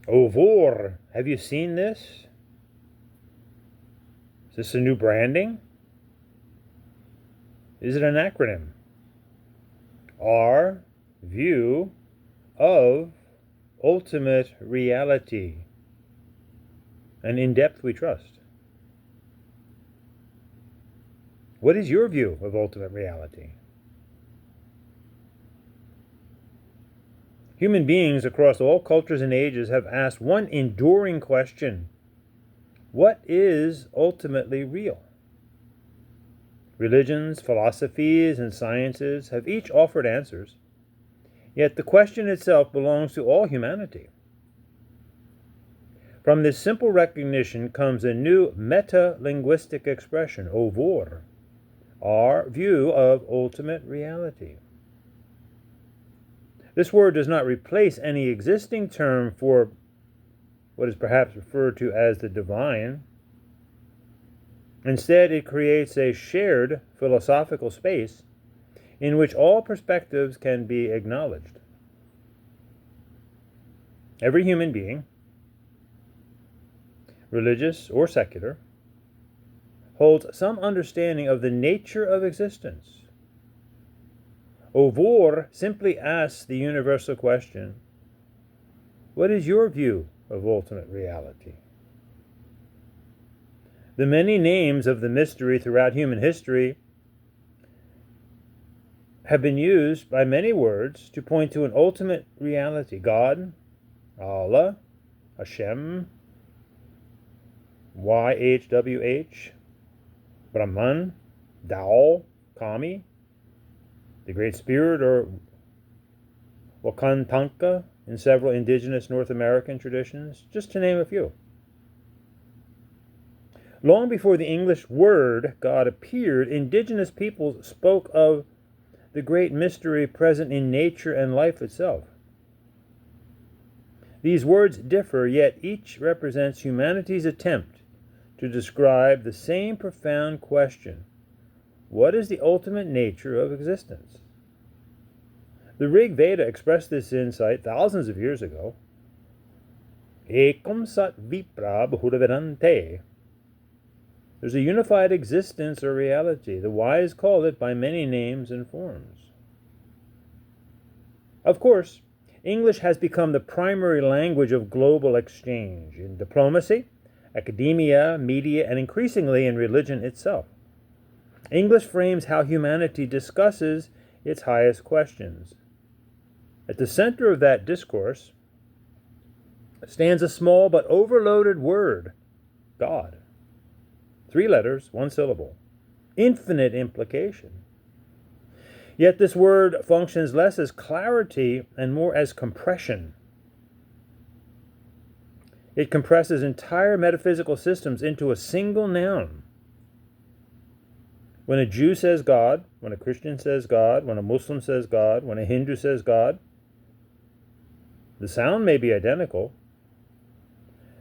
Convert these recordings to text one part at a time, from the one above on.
O.V.O.U.R. Have you seen this? Is this a new branding? Is it an acronym? R, view of ultimate reality. And in depth we trust. What is your view of ultimate reality? Human beings across all cultures and ages have asked one enduring question: what is ultimately real? Religions, philosophies, and sciences have each offered answers, yet the question itself belongs to all humanity. From this simple recognition comes a new meta-linguistic expression, O.V.O.U.R, our view of ultimate reality. This word does not replace any existing term for what is perhaps referred to as the divine. Instead, it creates a shared philosophical space in which all perspectives can be acknowledged. Every human being, religious or secular, holds some understanding of the nature of existence. O.V.O.U.R simply asks the universal question: what is your view of ultimate reality? The many names of the mystery throughout human history have been used by many words to point to an ultimate reality: God, Allah, Hashem, YHWH, Brahman, Tao, Kami, the Great Spirit, or Wakantanka in several indigenous North American traditions, just to name a few. Long before the English word God appeared, indigenous peoples spoke of the great mystery present in nature and life itself. These words differ, yet each represents humanity's attempt to describe the same profound question: what is the ultimate nature of existence? The Rig Veda expressed this insight thousands of years ago. Ekam sat vipra bahudavedante. There's a unified existence or reality. The wise call it by many names and forms. Of course, English has become the primary language of global exchange in diplomacy, academia, media, and increasingly in religion itself. English frames how humanity discusses its highest questions. At the center of that discourse stands a small but overloaded word: God. 3 letters, 1 syllable. Infinite implication. Yet this word functions less as clarity and more as compression. It compresses entire metaphysical systems into a single noun. When a Jew says God, when a Christian says God, when a Muslim says God, when a Hindu says God, the sound may be identical.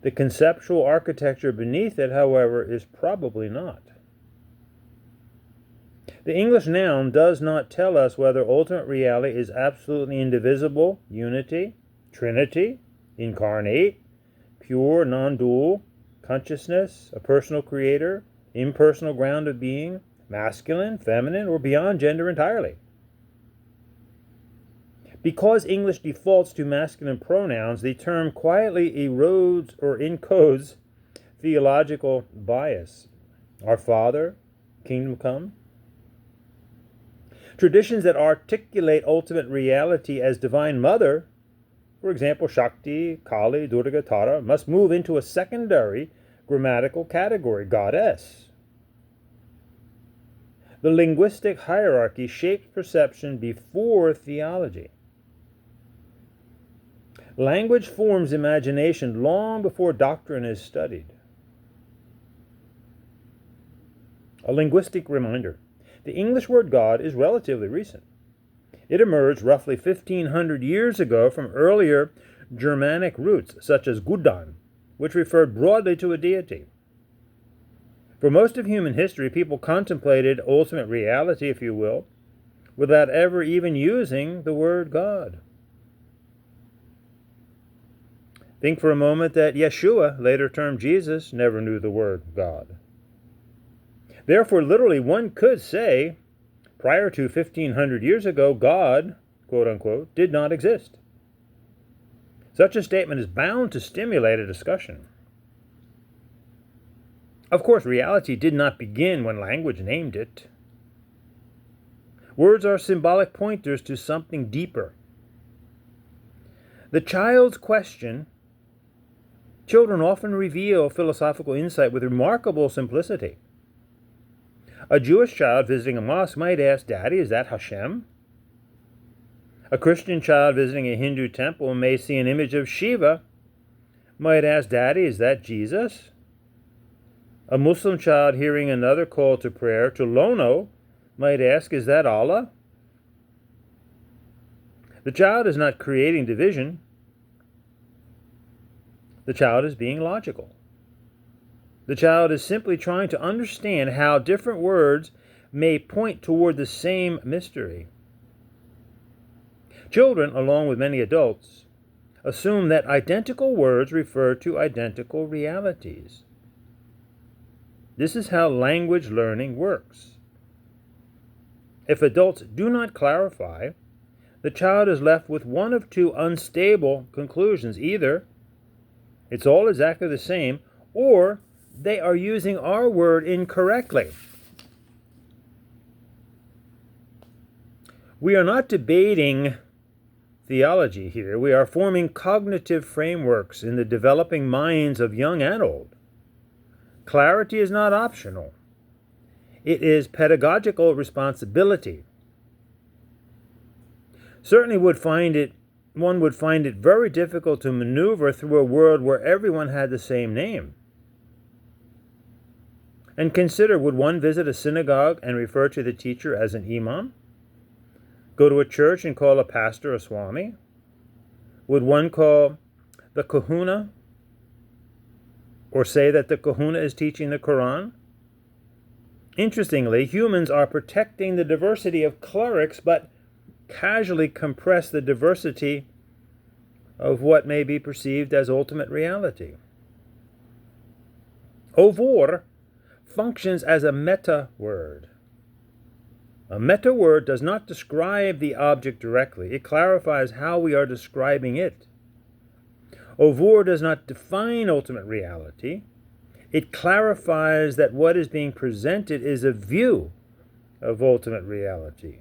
The conceptual architecture beneath it, however, is probably not. The English noun does not tell us whether ultimate reality is absolutely indivisible, unity, trinity, incarnate, pure, non-dual, consciousness, a personal creator, impersonal ground of being, masculine, feminine, or beyond gender entirely. Because English defaults to masculine pronouns, the term quietly erodes or encodes theological bias. Our Father, kingdom come. Traditions that articulate ultimate reality as Divine Mother, for example, Shakti, Kali, Durga, Tara, must move into a secondary grammatical category: Goddess. The linguistic hierarchy shapes perception before theology. Language forms imagination long before doctrine is studied. A linguistic reminder: the English word God is relatively recent. It emerged roughly 1,500 years ago from earlier Germanic roots, such as Gudan, which referred broadly to a deity. For most of human history, people contemplated ultimate reality, if you will, without ever even using the word God. Think for a moment that Yeshua, later termed Jesus, never knew the word God. Therefore, literally, one could say, prior to 1500 years ago, God, quote unquote, did not exist. Such a statement is bound to stimulate a discussion. Of course, reality did not begin when language named it. Words are symbolic pointers to something deeper. The child's question, children often reveal philosophical insight with remarkable simplicity. A Jewish child visiting a mosque might ask, Daddy, is that Hashem? A Christian child visiting a Hindu temple may see an image of Shiva, might ask, Daddy, is that Jesus? A Muslim child hearing another call to prayer, to Lono, might ask, is that Allah? The child is not creating division. The child is being logical. The child is simply trying to understand how different words may point toward the same mystery. Children, along with many adults, assume that identical words refer to identical realities. This is how language learning works. If adults do not clarify, the child is left with one of two unstable conclusions. Either it's all exactly the same, or they are using our word incorrectly. We are not debating theology here. We are forming cognitive frameworks in the developing minds of young and old. Clarity is not optional. It is pedagogical responsibility. Certainly one would find it very difficult to maneuver through a world where everyone had the same name. And consider, would one visit a synagogue and refer to the teacher as an imam? Go to a church and call a pastor a swami? Would one call the kahuna or say that the kahuna is teaching the Quran? Interestingly, humans are protecting the diversity of clerics, but casually compress the diversity of what may be perceived as ultimate reality. O.V.O.U.R. functions as a meta word. A meta word does not describe the object directly. It clarifies how we are describing it. O.V.O.U.R. does not define ultimate reality. It clarifies that what is being presented is a view of ultimate reality.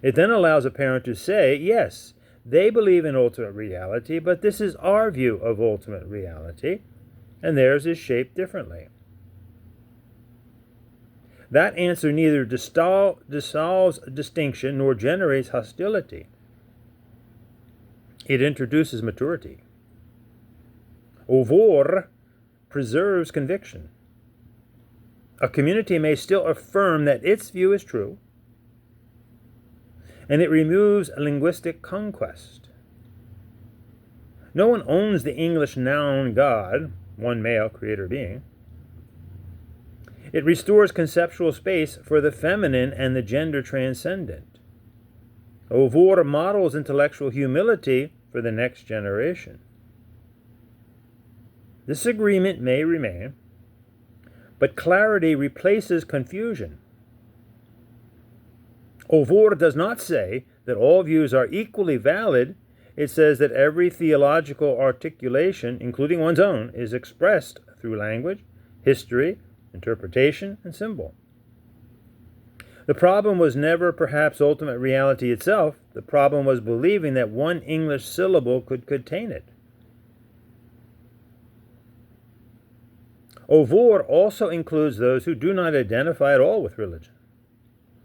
It then allows a parent to say, yes, they believe in ultimate reality, but this is our view of ultimate reality, and theirs is shaped differently. That answer neither dissolves distinction nor generates hostility. It introduces maturity. O.V.O.U.R. preserves conviction. A community may still affirm that its view is true, and it removes linguistic conquest. No one owns the English noun God, one male creator being. It restores conceptual space for the feminine and the gender transcendent. O.V.O.U.R. models intellectual humility for the next generation. This agreement may remain, but clarity replaces confusion. O.V.O.U.R. does not say that all views are equally valid. It says that every theological articulation, including one's own, is expressed through language, history, interpretation, and symbol. The problem was never perhaps ultimate reality itself. The problem was believing that one English syllable could contain it. O.V.O.U.R. also includes those who do not identify at all with religion.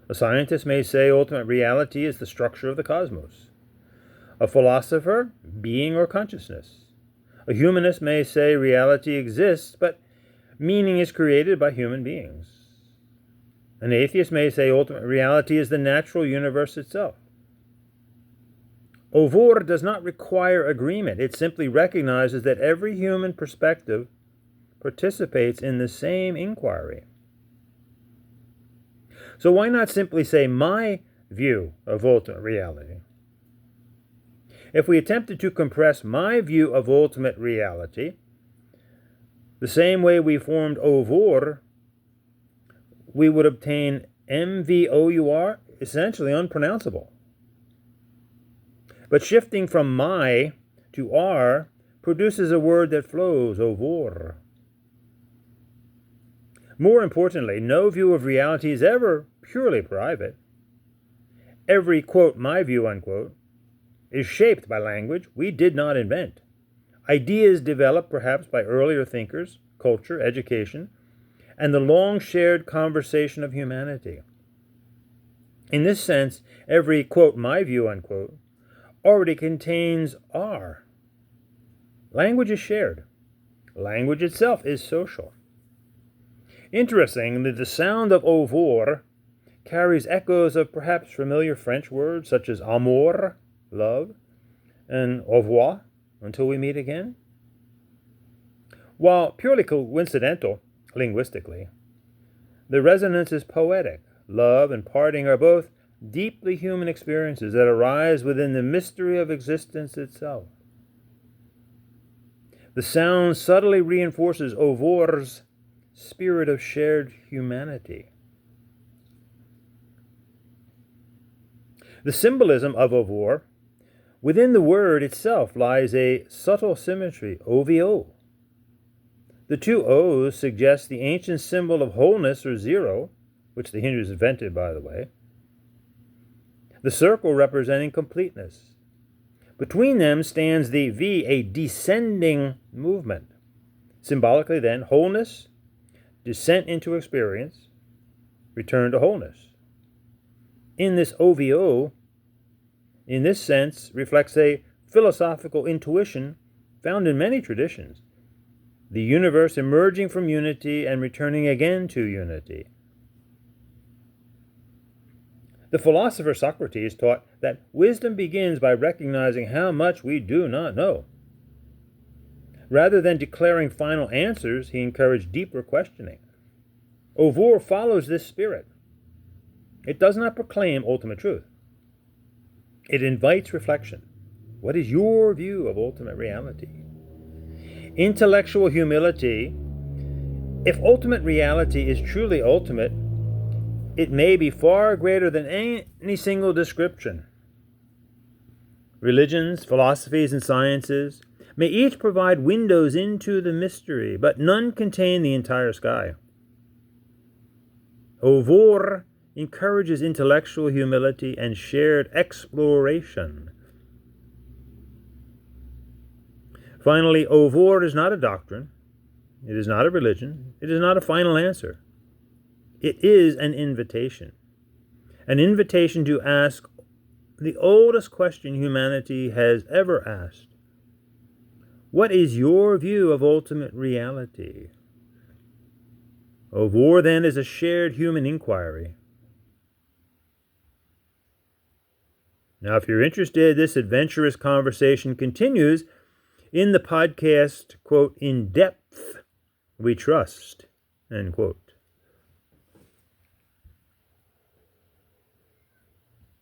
A scientist may say ultimate reality is the structure of the cosmos. A philosopher, being or consciousness. A humanist may say reality exists, but meaning is created by human beings. An atheist may say ultimate reality is the natural universe itself. O.V.O.U.R. does not require agreement. It simply recognizes that every human perspective participates in the same inquiry. So why not simply say my view of ultimate reality? If we attempted to compress my view of ultimate reality, the same way we formed O.V.O.U.R, we would obtain M.V.O.U.R, essentially unpronounceable. But shifting from my to R produces a word that flows, O.V.O.U.R. More importantly, no view of reality is ever purely private. Every, quote, my view, unquote, is shaped by language we did not invent. Ideas developed perhaps by earlier thinkers, culture, education, and the long shared conversation of humanity. In this sense, every, quote, my view, unquote, already contains R. Language is shared. Language itself is social. Interestingly, the sound of O.V.O.U.R carries echoes of perhaps familiar French words such as amour, love, and au revoir, until we meet again. While purely coincidental, linguistically, the resonance is poetic. Love and parting are both deeply human experiences that arise within the mystery of existence itself. The sound subtly reinforces O.V.O.U.R's spirit of shared humanity. The symbolism of O.V.O.U.R, within the word itself lies a subtle symmetry, O.V.O.U. The two O's suggest the ancient symbol of wholeness or zero, which the Hindus invented, by the way, the circle representing completeness. Between them stands the V, a descending movement. Symbolically, then, wholeness, descent into experience, return to wholeness. In this O.V.O.U., in this sense, reflects a philosophical intuition found in many traditions. The universe emerging from unity and returning again to unity. The philosopher Socrates taught that wisdom begins by recognizing how much we do not know. Rather than declaring final answers, he encouraged deeper questioning. O.V.O.U.R follows this spirit. It does not proclaim ultimate truth. It invites reflection. What is your view of ultimate reality? Intellectual humility. If ultimate reality is truly ultimate, it may be far greater than any single description. Religions, philosophies, and sciences may each provide windows into the mystery, but none contain the entire sky. O.V.O.U.R encourages intellectual humility and shared exploration. Finally, O.V.O.U.R is not a doctrine. It is not a religion. It is not a final answer. It is an invitation. An invitation to ask the oldest question humanity has ever asked. What is your view of ultimate reality? O.V.O.U.R then is a shared human inquiry. Now, if you're interested, this adventurous conversation continues in the podcast, quote, In Depth We Trust, end quote.